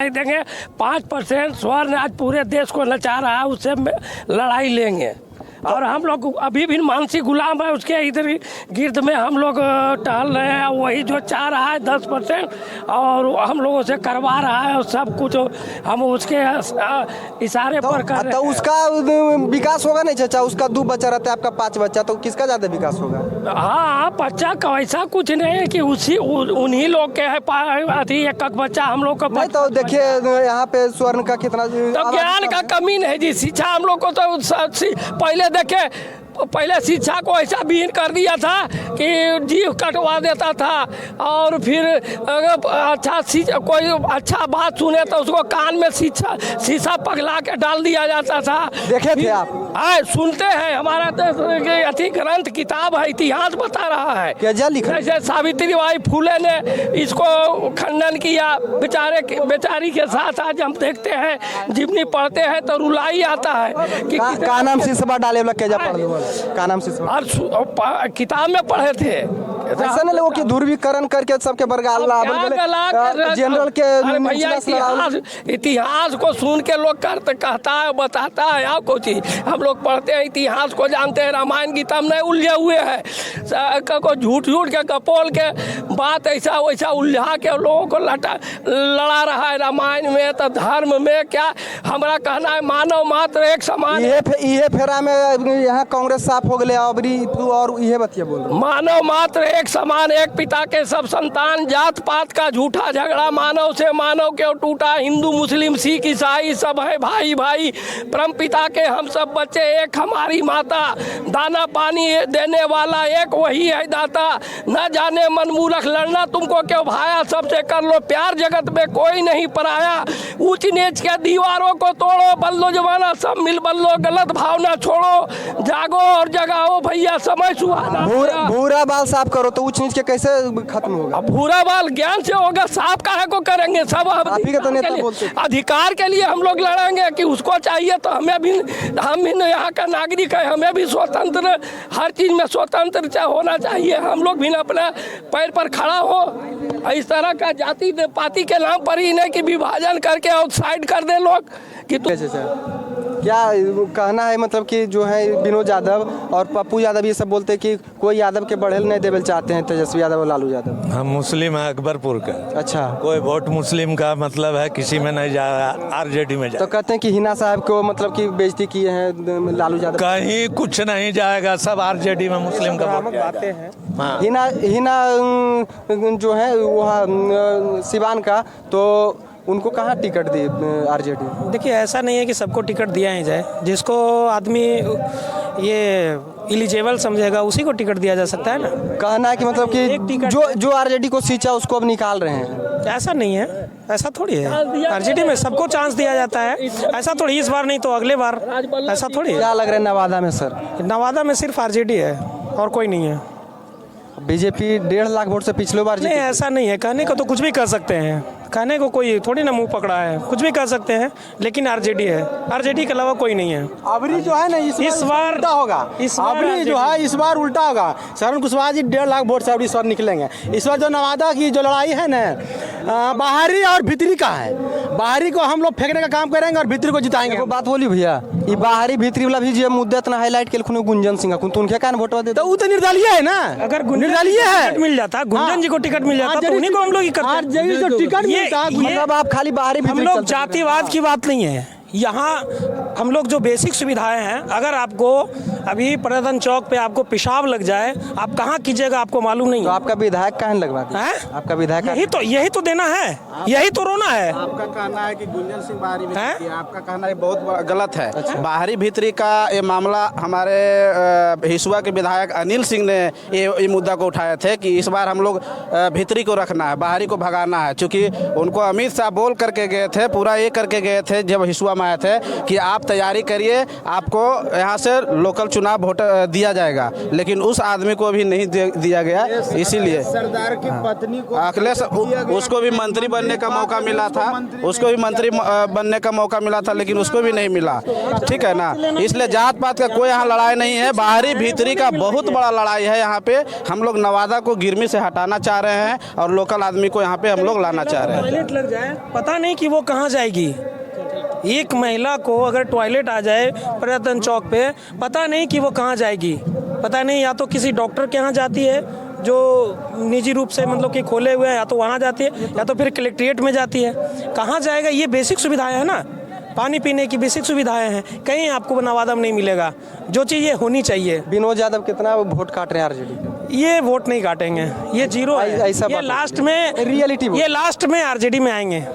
नहीं देंगे। 5% स्वर्ण आज पूरे देश को नचा रहा है, उससे लड़ाई लेंगे। और हम लोग अभी भी मानसिक गुलाम है उसके इधर गिर्द में हम लोग टहल रहे हैं। वही जो चाह रहा है 10% और हम लोगों से करवा रहा है और सब कुछ हम उसके इशारे पर कर रहे हैं। तो उसका विकास होगा नहीं चाचा? उसका 2 बच्चा रहता है, आपका 5 बच्चा, तो किसका ज़्यादा विकास होगा? हाँ, बच्चा का वैसा कुछ नहीं है कि उन्हीं लोग के है अथी एक बच्चा हम लोग का। नहीं तो देखिए यहाँ पे स्वर्ण का कितना तो ज्ञान का कमी नहीं जी। शिक्षा हम लोग को तो पहले देखे, पहले शिक्षा को ऐसा विहीन कर दिया था कि जीव कटवा देता था। और फिर अगर कोई अच्छा बात सुने तो उसको कान में शीशा पगला के डाल दिया जाता था। देखे थे आप? हाँ, सुनते हैं। हमारा अति ग्रंथ किताब है, इतिहास बता रहा है। क्या लिखा? जैसे सावित्रीबाई फुले ने इसको खंडन किया बेचारी के साथ। आज हम देखते हैं जितनी पढ़ते हैं तो रुलाई आता है कि का नाम शीशा डाले वाला क्या पढ़ दो का नाम से और किताब में पढ़े थे। ऐसा नहीं लोगों की ध्रुवीकरण करके सबके जनरल के इतिहास को सुन के लोग कहता है, बताता है। आप को चीज हम लोग पढ़ते हैं, इतिहास को जानते हैं। रामायण गीता में नहीं उलझे हुए हैं। को झूठ के कपोल के बात ऐसा वैसा उलझा के लोगों को लड़ा रहा है। रामायण में तो धर्म में क्या हमारा कहना है, मानव मात्र एक समान। ये फेरा में यहाँ कांग्रेस साफ हो गए और ये बतिया बोल रहे। मानव मात्र एक समान, एक पिता के सब संतान। जात पात का झूठा झगड़ा मानव से मानव क्यों टूटा। हिंदू मुस्लिम सिख ईसाई सब है भाई भाई। परम पिता के हम सब बच्चे एक हमारी माता। दाना पानी देने वाला एक वही है दाता। न जाने मन मूर्ख लड़ना तुमको क्यों भाया। सबसे कर लो प्यार, जगत में कोई नहीं पराया। ऊंच नीच के दीवारों को तोड़ो, बल्लो जमाना सब मिल बल्लो। गलत भावना छोड़ो, जागो और जगाओ भैया, समय सुहाना। भूरा बाल साफ करो तो ऊंच नीच के कैसे खत्म होगा? भूरा बाल ज्ञान से होगा, साफ काहे को करेंगे। सब अधिकार के लिए हम लोग लड़ेंगे कि उसको चाहिए तो हमें भी, हम भी यहाँ का नागरिक है, हमें भी स्वतंत्र, हर चीज में स्वतंत्र होना चाहिए। हम लोग भी अपने पैर पर खड़ा हो। इस तरह का जाति पाति के नाम पर ही नहीं कि विभाजन करके आउटसाइड कर दे लोग कि क्या कहना है, मतलब कि जो है विनोद यादव और पप्पू यादव ये सब बोलते हैं कि कोई यादव के बढ़ेल नहीं देवल चाहते हैं, तेजस्वी यादव और लालू यादव। हम मुस्लिम है अकबरपुर का। अच्छा, कोई वोट मुस्लिम का मतलब है किसी में नहीं जा रहा, आरजेडी में जा। तो कहते हैं कि हिना साहब को मतलब कि बेइज्जती किए हैं लालू यादव। कहीं कुछ नहीं जाएगा, सब आरजेडी में मुस्लिम का वोट बातें हैं। हाँ। हिना जो है वहाँ सिवान का, तो उनको कहाँ टिकट दी आरजेडी? देखिए ऐसा नहीं है कि सबको टिकट दिया ही जाए। जिसको आदमी ये एलिजिबल समझेगा उसी को टिकट दिया जा सकता है ना। कहना है कि मतलब कि जो आरजेडी को सींचा उसको अब निकाल रहे हैं। ऐसा नहीं है, ऐसा थोड़ी है। आरजेडी में सबको चांस दिया जाता है। ऐसा थोड़ी इस बार नहीं तो अगले बार, ऐसा थोड़ी है। क्या लग रहा है नवादा में सर? नवादा में सिर्फ आरजेडी है और कोई नहीं है। बीजेपी 1.5 लाख वोट से पिछले बार नहीं, ऐसा नहीं है। कहने को तो कुछ भी कर सकते हैं, कहने को कोई थोड़ी ना मुंह पकड़ा है, कुछ भी कर सकते हैं। लेकिन आरजेडी है, आरजेडी के अलावा कोई नहीं है। अबरी जो है ना इस बार उल्टा होगा। अबरी जो है इस बार उल्टा होगा। शरण कुशवाहा जी 1.5 लाख वोट से अबरी इस बार निकलेंगे। इस बार जो नवादा की जो लड़ाई है ना, बाहरी और भीतरी का है। बाहरी को हम लोग फेंकने का काम करेंगे और भीतरी को जिताएंगे। वो बात बोली भैया, ये बाहरी भीतरी वाला भी जो मुद्दा इतना हाईलाइट के गुंजन सिंह तो उनके कारण वोट दे, तो वो तो निर्दलीय है ना। अगर निर्दलीय है मिल जाता, गुंजन जी को टिकट मिल जाता तो उन्हीं को हम लोग ही करते। टिकट मिलता मतलब आप खाली बाहरी हम लोग जातिवाद की बात नहीं है। यहाँ हम लोग जो बेसिक सुविधाएं हैं, अगर आपको अभी पर्यटन चौक पे आपको पेशाब लग जाए, आप कहाँ कीजिएगा आपको मालूम नहीं। तो आपका विधायक कहाँ लगवा है? आपका विधायक यही तो देना है, यही तो रोना है। आपका कहना है कि गुंजन सिंह बाहरी भीतरी, आपका कहना है बहुत गलत है। अच्छा। बाहरी भीतरी का ये मामला हमारे हिसुआ के विधायक अनिल सिंह ने ये मुद्दा को उठाए थे कि इस बार हम लोग भीतरी को रखना है, बाहरी को भगाना है। चूँकि उनको अमित शाह बोल करके गए थे, पूरा ये करके गए थे जब हिसुआ आए थे कि आप तैयारी करिए, आपको यहाँ से लोकल चुनाव वोट दिया जाएगा, लेकिन उस आदमी को अभी नहीं दिया गया। इसीलिए सरदार की पत्नी को अखिलेश उसको भी मंत्री बनने का मौका मिला था, उसको भी मंत्री बनने का मौका मिला था, लेकिन उसको भी नहीं मिला। ठीक है ना, इसलिए जात पात का कोई यहाँ लड़ाई नहीं है, बाहरी भीतरी का बहुत बड़ा लड़ाई है। यहाँ पे हम लोग नवादा को गिरमी से हटाना चाह रहे हैं और लोकल आदमी को यहाँ पे हम लोग लाना चाह रहे हैं। टॉयलेट लग जाए, पता नहीं कि वो कहाँ जाएगी। एक महिला को अगर टॉयलेट आ जाए पर्यटन चौक पे, पता नहीं कि वो कहाँ जाएगी। पता नहीं, या तो किसी डॉक्टर के यहाँ जाती है जो निजी रूप से मतलब कि खोले हुए हैं, या तो वहाँ जाती है, या तो फिर कलेक्ट्रेट में जाती है। कहाँ जाएगा? ये बेसिक सुविधाएं है ना, पानी पीने की बेसिक सुविधाएं हैं, कहीं आपको नवादा में नहीं मिलेगा। जो चीज़ ये होनी चाहिए। विनोद यादव कितना वोट काट रहे हैं आरजेडी? ये वोट नहीं काटेंगे, ये जीरो है। ऐसा ये लास्ट में रियलिटी, ये लास्ट में आरजेडी में आएंगे।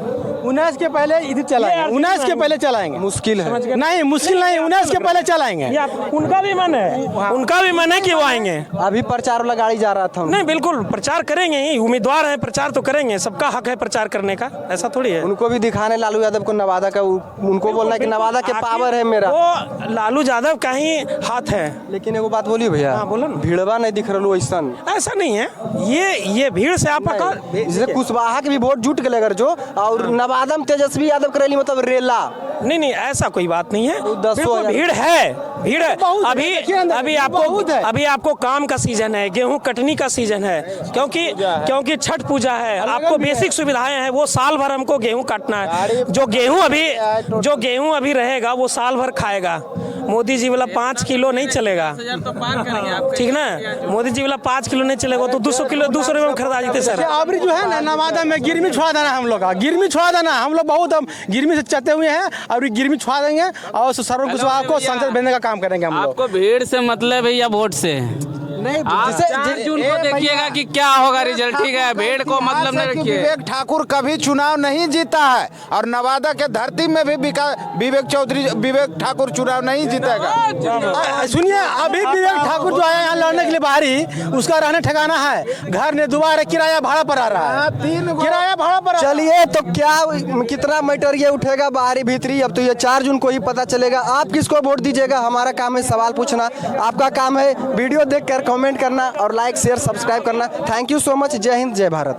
19 के पहले इधर चलाएंगे, 19 के पहले चलाएंगे। मुश्किल है, नहीं मुश्किल नहीं, 19 के पहले चलाएंगे। उनका भी मन है, उनका भी मन है कि वो आएंगे। अभी प्रचार वाला गाड़ी जा रहा था। नहीं, बिल्कुल प्रचार करेंगे ही, उम्मीदवार हैं, प्रचार तो करेंगे, सबका हक है प्रचार करने का, ऐसा थोड़ी है। उनको भी दिखाने लालू यादव को नवादा का, उनको बोलना है कि नवादा के पावर है मेरा। वो लालू यादव का ही हाथ है। लेकिन एगो बात बोलिए भैया, हाँ, बोलो ना। भीड़वा नहीं दिख रहा ऐसा नहीं है, ये भीड़ से आपका जैसे कुशवाहा के भी वोट जुट गए अगर जो, और नवादा में तेजस्वी यादव करेली मतलब रेला। नहीं, ऐसा कोई बात नहीं है। बिल्कुल भीड़ है। अभी आपको काम का सीजन है, गेहूं कटनी का सीजन है, क्योंकि छठ पूजा है। आपको बेसिक सुविधाएं हैं, वो साल भर हमको गेहूं काटना है। जो गेहूं अभी रहेगा वो साल भर खाएगा। मोदी जी वाला 5 किलो नहीं चलेगा, ठीक ना? मोदी जी वाला 5 किलो नहीं चलेगा, तो 200 किलो 200 रुपये में खरीदा जीते सर। अभी जो है ना नवादा में गिरमी छोड़ा देना, हम लोग का गिरमी छोड़ा देना। हम लोग बहुत गिरमी से चते हुए हैं, और गिरमी छोड़ा देंगे और सरवन कुशवाहा को संसद भेजने का काम करेंगे हम लोग। आपको भीड़ से मतलब है या वोट से? नहीं, आप 4 जून को देखिएगा कि क्या होगा रिजल्ट, ठीक है? भीड़ को मतलब नहीं रखिए। विवेक ठाकुर कभी चुनाव नहीं जीता है, और नवादा के धरती में भी विवेक ठाकुर चुनाव नहीं जीतेगा। सुनिए, अभी विवेक ठाकुर जो आया यहाँ लड़ने के लिए बाहरी, उसका रहने ठिकाना है, घर ने दोबारा किराया भाड़ा पर आ रहा है, 3 किराया भाड़ा पर। चलिए, तो क्या कितना मैटर ये उठेगा बाहरी भीतरी, अब तो ये 4 जून को ही पता चलेगा। आप किसको वोट दीजिएगा? हमारा काम है सवाल पूछना, आपका काम है वीडियो देखकर कमेंट करना और लाइक शेयर सब्सक्राइब करना। Thank you so much. जय हिंद, जय भारत।